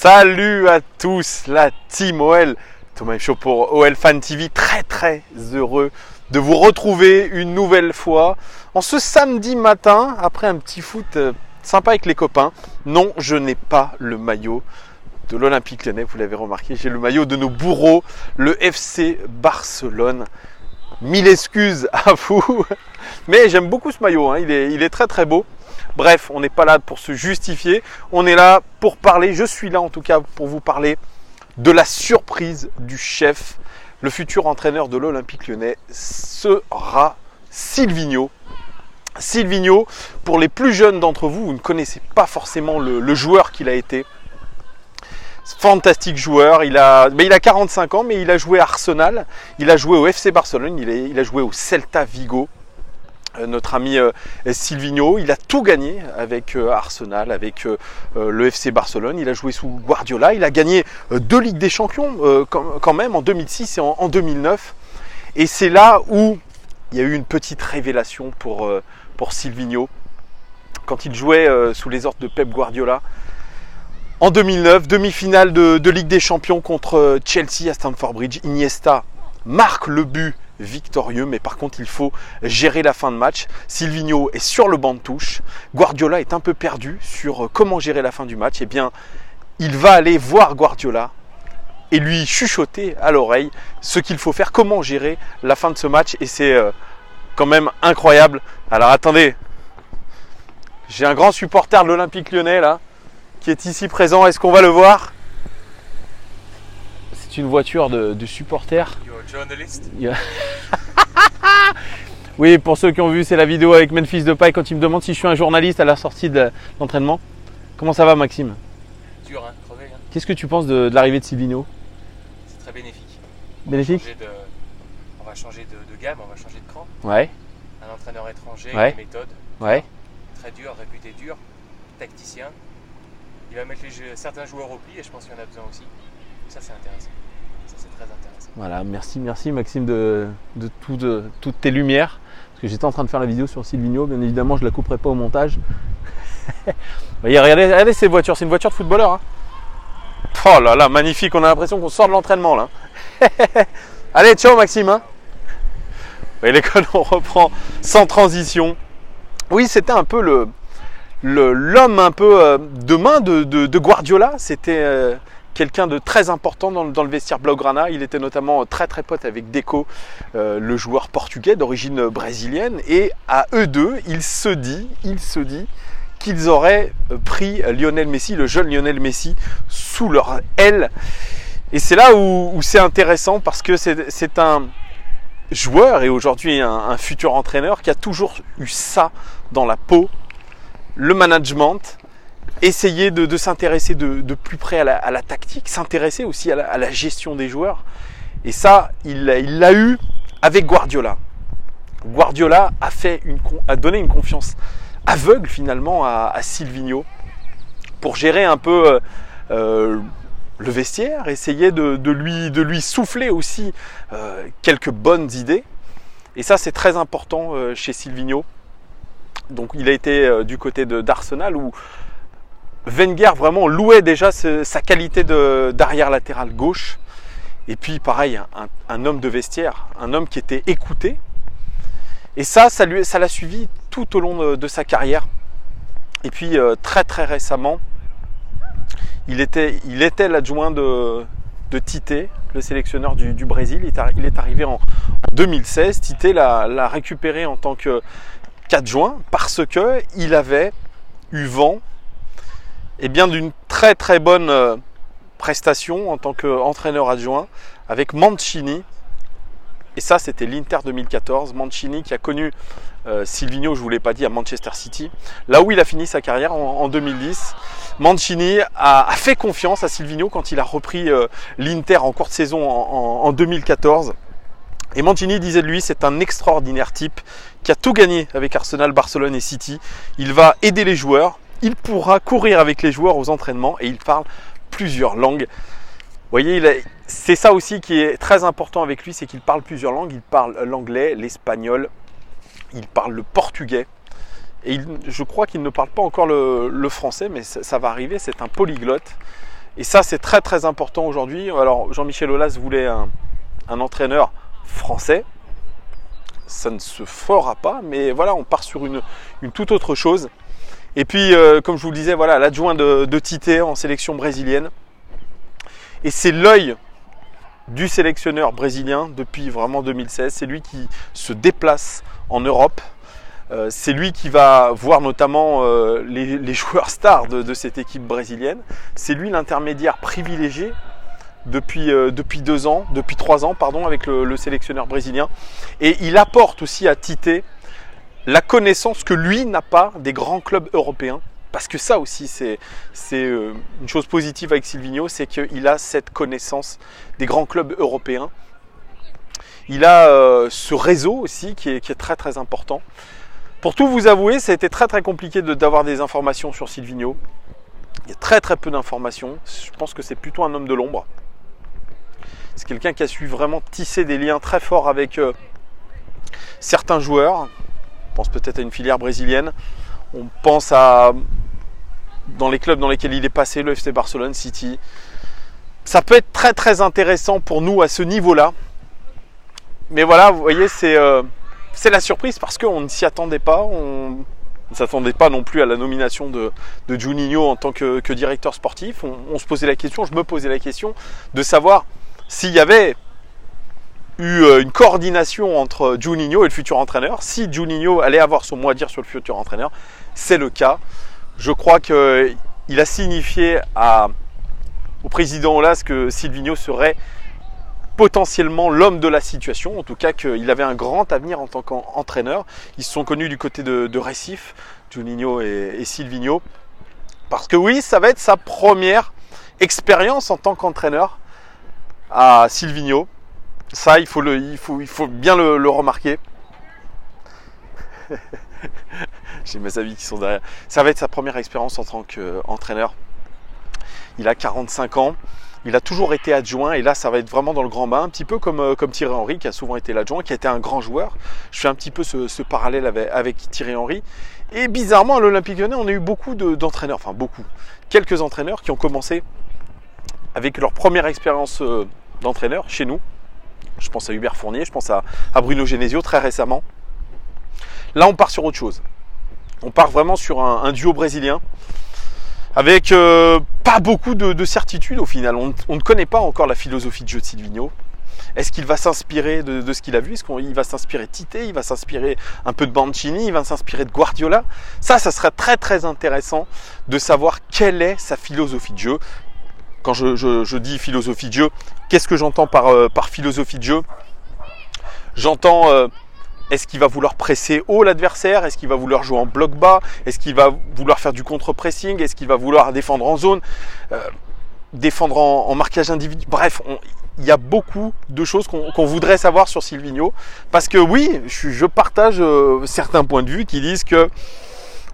Salut à tous, la team OL, Thomas Chaud pour OL Fan TV, très heureux de vous retrouver une nouvelle fois en ce samedi matin après un petit foot sympa avec les copains. Non, je n'ai pas le maillot de l'Olympique Lyonnais, vous l'avez remarqué, j'ai le maillot de nos bourreaux, le FC Barcelone. Mille excuses à vous, mais j'aime beaucoup ce maillot, il est très beau. Bref, on n'est pas là pour se justifier, on est là pour parler, je suis là en tout cas pour vous parler de la surprise du chef. Le futur entraîneur de l'Olympique Lyonnais sera Silvinho. Silvinho, pour les plus jeunes d'entre vous, vous ne connaissez pas forcément le joueur qu'il a été. Fantastique joueur, il a 45 ans, mais il a joué à Arsenal, il a joué au FC Barcelone, il a joué au Celta Vigo. Notre ami Silvinho, il a tout gagné avec Arsenal, avec le FC Barcelone. Il a joué sous Guardiola, il a gagné 2 Ligues des Champions quand même en 2006 et en 2009. Et c'est là où il y a eu une petite révélation pour Silvinho. Quand il jouait sous les ordres de Pep Guardiola, en 2009, demi-finale de Ligue des Champions contre Chelsea à Stamford Bridge, Iniesta marque le but victorieux, mais par contre il faut gérer la fin de match. Silvinho est sur le banc de touche, Guardiola est un peu perdu sur comment gérer la fin du match. Eh bien, il va aller voir Guardiola et lui chuchoter à l'oreille ce qu'il faut faire, comment gérer la fin de ce match, et c'est quand même incroyable. Alors attendez, j'ai un grand supporter de l'Olympique Lyonnais là, qui est ici présent, est-ce qu'on va le voir? C'est une voiture de supporter. Journaliste. Oui, pour ceux qui ont vu, c'est la vidéo avec Memphis Depay quand il me demande si je suis un journaliste à la sortie de l'entraînement. Comment ça va, Maxime? Dur, hein, crevé. Hein. Qu'est-ce que tu penses de l'arrivée de Silvinho? C'est très bénéfique. Bénéfique? On va changer de gamme, on va changer de cran. Ouais. Un entraîneur étranger, Ouais. une méthode. Ouais. Très dur, réputé dur, tacticien. Il va mettre certains joueurs au pli et je pense qu'il y en a besoin aussi. Ça, c'est intéressant. Ça, c'est très intéressant. Voilà, merci Maxime de toutes tes lumières. Parce que j'étais en train de faire la vidéo sur Silvinho, bien évidemment je ne la couperai pas au montage. regardez ces voitures, c'est une voiture de footballeur. Hein. Oh là là, magnifique, on a l'impression qu'on sort de l'entraînement là. Allez, ciao Maxime. Hein. Oui, l'école, on reprend sans transition. Oui, c'était un peu l'homme un peu de main de Guardiola. C'était quelqu'un de très important dans le vestiaire Blaugrana. Il était notamment très pote avec Deco, le joueur portugais d'origine brésilienne. Et à eux deux, il se dit qu'ils auraient pris Lionel Messi, le jeune Lionel Messi, sous leur aile. Et c'est là où c'est intéressant parce que c'est un joueur et aujourd'hui un futur entraîneur qui a toujours eu ça dans la peau, le management. Essayer de s'intéresser de plus près à la tactique, s'intéresser aussi à la gestion des joueurs. Et ça, il l'a eu avec Guardiola. Guardiola a donné une confiance aveugle finalement à Silvinho pour gérer un peu le vestiaire, essayer de lui souffler aussi quelques bonnes idées. Et ça, c'est très important chez Silvinho. Donc il a été du côté d'Arsenal où Wenger vraiment louait déjà sa qualité d'arrière latéral gauche. Et puis pareil, un homme de vestiaire, un homme qui était écouté. Et ça l'a suivi tout au long de sa carrière. Et puis très récemment, il était l'adjoint de Tite, le sélectionneur du Brésil. Il est arrivé en 2016. Tite l'a récupéré en tant qu'adjoint parce qu'il avait eu vent d'une très bonne prestation en tant qu'entraîneur adjoint avec Mancini. Et ça, c'était l'Inter 2014. Mancini qui a connu Silvinho, je ne vous l'ai pas dit, à Manchester City. Là où il a fini sa carrière en 2010. Mancini a fait confiance à Silvinho quand il a repris l'Inter en courte saison en 2014. Et Mancini disait de lui, c'est un extraordinaire type qui a tout gagné avec Arsenal, Barcelone et City. Il va aider les joueurs. Il pourra courir avec les joueurs aux entraînements et il parle plusieurs langues. Vous voyez, c'est ça aussi qui est très important avec lui, c'est qu'il parle plusieurs langues. Il parle l'anglais, l'espagnol, il parle le portugais. Et je crois qu'il ne parle pas encore le français, mais ça va arriver, c'est un polyglotte. Et ça, c'est très très important aujourd'hui. Alors, Jean-Michel Aulas voulait un entraîneur français. Ça ne se fera pas, mais voilà, on part sur une toute autre chose. Et puis, comme je vous le disais, voilà, l'adjoint de Tite en sélection brésilienne. Et c'est l'œil du sélectionneur brésilien depuis vraiment 2016. C'est lui qui se déplace en Europe. C'est lui qui va voir notamment les joueurs stars de cette équipe brésilienne. C'est lui l'intermédiaire privilégié depuis 3 ans, avec le sélectionneur brésilien. Et il apporte aussi à Tite la connaissance que lui n'a pas des grands clubs européens. Parce que ça aussi, c'est une chose positive avec Silvinho, c'est qu'il a cette connaissance des grands clubs européens. Il a ce réseau aussi qui est très très important. Pour tout vous avouer, ça a été très très compliqué d'avoir des informations sur Silvinho. Il y a très très peu d'informations. Je pense que c'est plutôt un homme de l'ombre. C'est quelqu'un qui a su vraiment tisser des liens très forts avec certains joueurs. On pense peut-être à une filière brésilienne. On pense dans les clubs dans lesquels il est passé, le FC Barcelone, City. Ça peut être très très intéressant pour nous à ce niveau-là. Mais voilà, vous voyez, c'est la surprise parce qu'on ne s'y attendait pas. On ne s'attendait pas non plus à la nomination de Juninho en tant que directeur sportif. On se posait la question, je me posais la question de savoir s'il y avait eu une coordination entre Juninho et le futur entraîneur. Si Juninho allait avoir son mot à dire sur le futur entraîneur, c'est le cas. Je crois qu'il a signifié au président Aulas que Silvinho serait potentiellement l'homme de la situation, en tout cas qu'il avait un grand avenir en tant qu'entraîneur. Ils se sont connus du côté de Recife, Juninho et Silvinho, parce que oui, ça va être sa première expérience en tant qu'entraîneur à Silvinho. Ça, il faut bien le remarquer. J'ai mes amis qui sont derrière. Ça va être sa première expérience en tant qu'entraîneur. Il a 45 ans. Il a toujours été adjoint et là, ça va être vraiment dans le grand bain. Un petit peu comme Thierry Henry, qui a souvent été l'adjoint, qui a été un grand joueur. Je fais un petit peu ce parallèle avec Thierry Henry. Et bizarrement, à l'Olympique Lyonnais, on a eu beaucoup d'entraîneurs. Enfin, beaucoup. Quelques entraîneurs qui ont commencé avec leur première expérience d'entraîneur chez nous. Je pense à Hubert Fournier, je pense à Bruno Genesio très récemment. Là, on part sur autre chose. On part vraiment sur un duo brésilien avec pas beaucoup de certitude au final. On ne connaît pas encore la philosophie de jeu de Silvinho. Est-ce qu'il va s'inspirer de ce qu'il a vu? Est-ce qu'il va s'inspirer de Tite? Il va s'inspirer un peu de Mancini? Il va s'inspirer de Guardiola? Ça serait très très intéressant de savoir quelle est sa philosophie de jeu. Quand je dis philosophie de jeu, qu'est-ce que j'entends par philosophie de jeu? J'entends, est-ce qu'il va vouloir presser haut l'adversaire? Est-ce qu'il va vouloir jouer en bloc bas? Est-ce qu'il va vouloir faire du contre-pressing? Est-ce qu'il va vouloir défendre en zone? Défendre en marquage individuel? Bref, il y a beaucoup de choses qu'on voudrait savoir sur Silvinho. Parce que oui, je partage certains points de vue qui disent que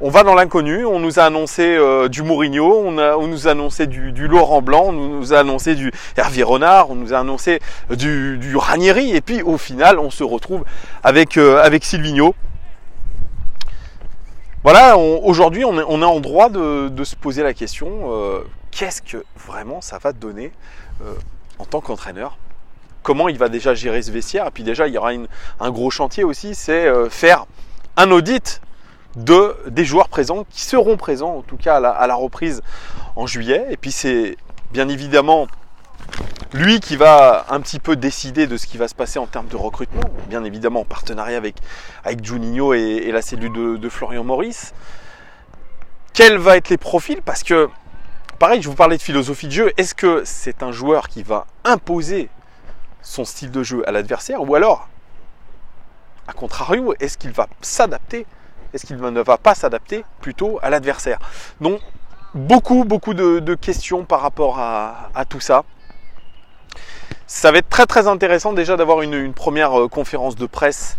on va dans l'inconnu. On nous a annoncé du Mourinho, on nous a annoncé du Laurent Blanc, on nous a annoncé du Hervé Renard, on nous a annoncé du Ranieri, et puis au final, on se retrouve avec Silvinho. Voilà, aujourd'hui, on est en droit de se poser la question qu'est-ce que vraiment ça va donner en tant qu'entraîneur? Comment il va déjà gérer ce vestiaire? Et puis déjà, il y aura un gros chantier aussi, c'est faire un audit des joueurs présents, qui seront présents en tout cas à la reprise en juillet. Et puis c'est bien évidemment lui qui va un petit peu décider de ce qui va se passer en termes de recrutement, bien évidemment en partenariat avec Juninho et la cellule de Florian Maurice. Quels vont être les profils? Parce que pareil, je vous parlais de philosophie de jeu. Est-ce que c'est un joueur qui va imposer son style de jeu à l'adversaire, ou alors, à contrario, est-ce qu'il va s'adapter? Est-ce qu'il ne va pas s'adapter plutôt à l'adversaire? Donc, beaucoup de questions par rapport à tout ça. Ça va être très très intéressant déjà d'avoir une première conférence de presse,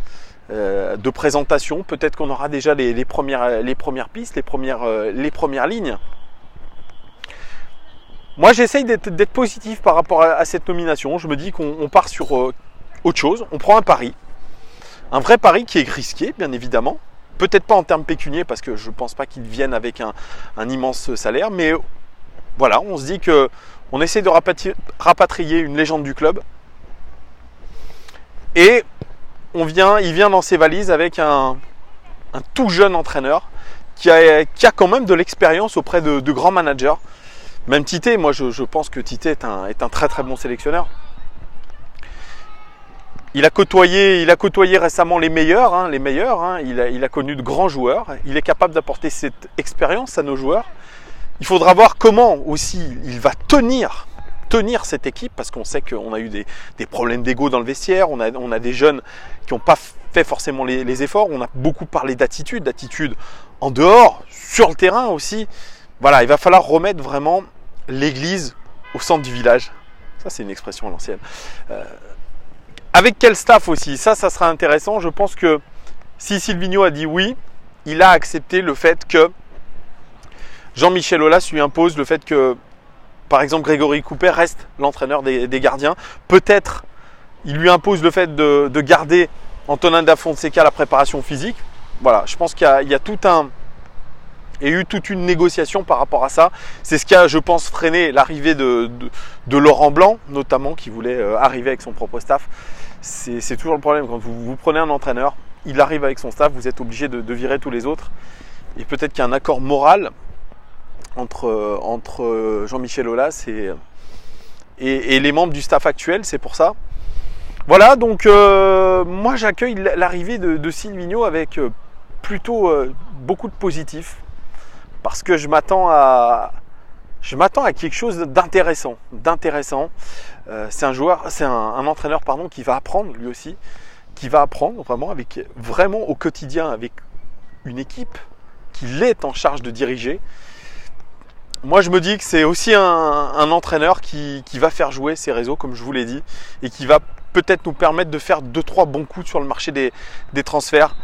de présentation. Peut-être qu'on aura déjà les premières pistes, les premières lignes. Moi, j'essaye d'être positif par rapport à cette nomination. Je me dis qu'on part sur autre chose. On prend un pari. Un vrai pari qui est risqué, bien évidemment. Peut-être pas en termes pécuniers, parce que je ne pense pas qu'ils viennent avec un immense salaire. Mais voilà, on se dit qu'on On essaie de rapatrier une légende du club. Et il vient dans ses valises avec un tout jeune entraîneur qui a quand même de l'expérience auprès de grands managers. Même Tite, moi je pense que Tite est un très très bon sélectionneur. Il a côtoyé récemment les meilleurs. Il a connu de grands joueurs. Il est capable d'apporter cette expérience à nos joueurs. Il faudra voir comment aussi il va tenir cette équipe, parce qu'on sait qu'on a eu des problèmes d'ego dans le vestiaire. On a des jeunes qui n'ont pas fait forcément les efforts. On a beaucoup parlé d'attitude en dehors, sur le terrain aussi. Voilà, il va falloir remettre vraiment l'église au centre du village. Ça, c'est une expression à l'ancienne. Avec quel staff aussi? Ça sera intéressant. Je pense que si Silvinho a dit oui, il a accepté le fait que Jean-Michel Aulas lui impose le fait que, par exemple, Grégory Coupet reste l'entraîneur des gardiens. Peut-être il lui impose le fait de garder Antonin da Fonseca à la préparation physique. Voilà, je pense qu'il y a eu toute une négociation par rapport à ça. C'est ce qui a, je pense, freiné l'arrivée de Laurent Blanc, notamment, qui voulait arriver avec son propre staff. C'est toujours le problème. Quand vous prenez un entraîneur, il arrive avec son staff, vous êtes obligé de virer tous les autres. Et peut-être qu'il y a un accord moral entre Jean-Michel Aulas et les membres du staff actuel, c'est pour ça. Voilà, donc moi j'accueille l'arrivée de Silvinho avec plutôt beaucoup de positif, parce que je m'attends à quelque chose d'intéressant. C'est un entraîneur qui va apprendre lui aussi, qui va apprendre vraiment au quotidien avec une équipe qu'il est en charge de diriger. Moi, je me dis que c'est aussi un entraîneur qui va faire jouer ses réseaux, comme je vous l'ai dit, et qui va peut-être nous permettre de faire 2-3 bons coups sur le marché des transferts.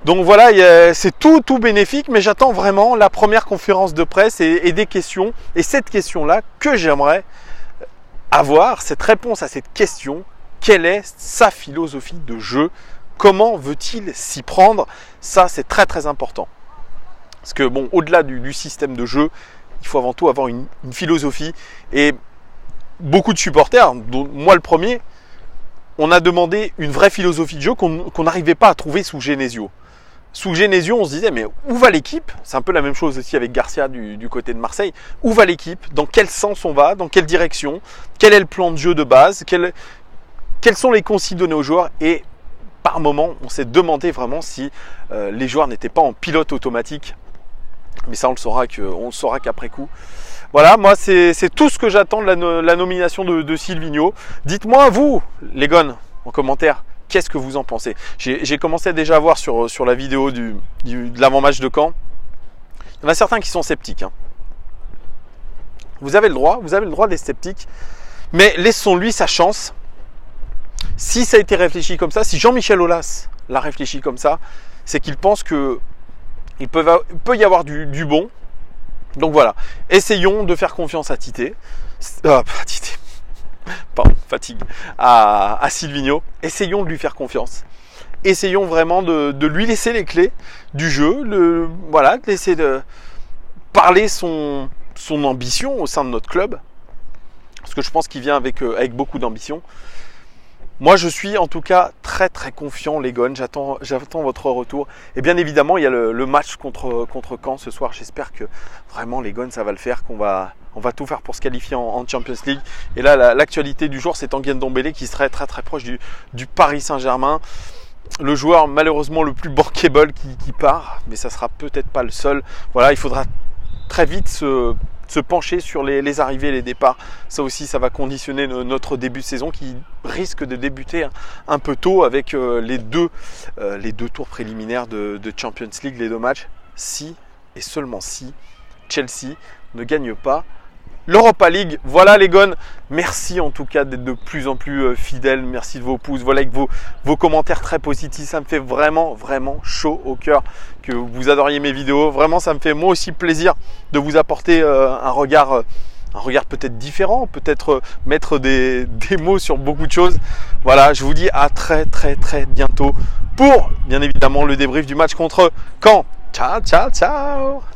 Donc voilà, c'est tout bénéfique, mais j'attends vraiment la première conférence de presse et des questions. Et cette question-là que j'aimerais avoir, cette réponse à cette question, quelle est sa philosophie de jeu? Comment veut-il s'y prendre? Ça, c'est très très important. Parce que bon, au-delà du système de jeu, il faut avant tout avoir une philosophie. Et beaucoup de supporters, dont moi le premier, on a demandé une vraie philosophie de jeu qu'on n'arrivait pas à trouver sous Genesio. Sous Genesio, on se disait, mais où va l'équipe? C'est un peu la même chose aussi avec Garcia du côté de Marseille. Où va l'équipe? Dans quel sens on va? Dans quelle direction? Quel est le plan de jeu de base? Quels sont les consignes données aux joueurs? Et par moment, on s'est demandé vraiment si les joueurs n'étaient pas en pilote automatique. Mais ça, on le saura qu'après coup. Voilà, moi, c'est tout ce que j'attends de la nomination de Silvinho. Dites-moi, vous, les gones, en commentaire, qu'est-ce que vous en pensez? J'ai commencé déjà à voir sur la vidéo de l'avant-match de Caen. Il y en a certains qui sont sceptiques. Hein. Vous avez le droit d'être sceptique. Mais laissons-lui sa chance. Si ça a été réfléchi comme ça, si Jean-Michel Aulas l'a réfléchi comme ça, c'est qu'il pense que il peut y avoir du bon. Donc voilà, essayons de faire confiance à à Silvinho. Essayons de lui faire confiance. Essayons vraiment de lui laisser les clés du jeu. De laisser de parler son ambition au sein de notre club. Parce que je pense qu'il vient avec beaucoup d'ambition. Moi, je suis en tout cas très très confiant, les gones. J'attends votre retour. Et bien évidemment, il y a le match contre Caen ce soir. J'espère que vraiment les gones, ça va le faire, on va tout faire pour se qualifier en Champions League. Et là, l'actualité du jour, c'est Tanguy Ndombele qui serait très très proche du Paris Saint-Germain. Le joueur malheureusement le plus bankable qui part, mais ça sera peut-être pas le seul. Voilà, il faudra très vite se pencher sur les arrivées et les départs. Ça aussi, ça va conditionner notre début de saison qui risque de débuter un peu tôt avec les deux tours préliminaires de Champions League, les 2 matchs. Si et seulement si Chelsea ne gagne pas l'Europa League. Voilà les gones, merci en tout cas d'être de plus en plus fidèles, merci de vos pouces, voilà avec vos commentaires très positifs, ça me fait vraiment vraiment chaud au cœur que vous adoriez mes vidéos, vraiment ça me fait moi aussi plaisir de vous apporter un regard peut-être différent, peut-être mettre des mots sur beaucoup de choses. Voilà, je vous dis à très très très bientôt pour bien évidemment le débrief du match contre Caen. Ciao ciao ciao.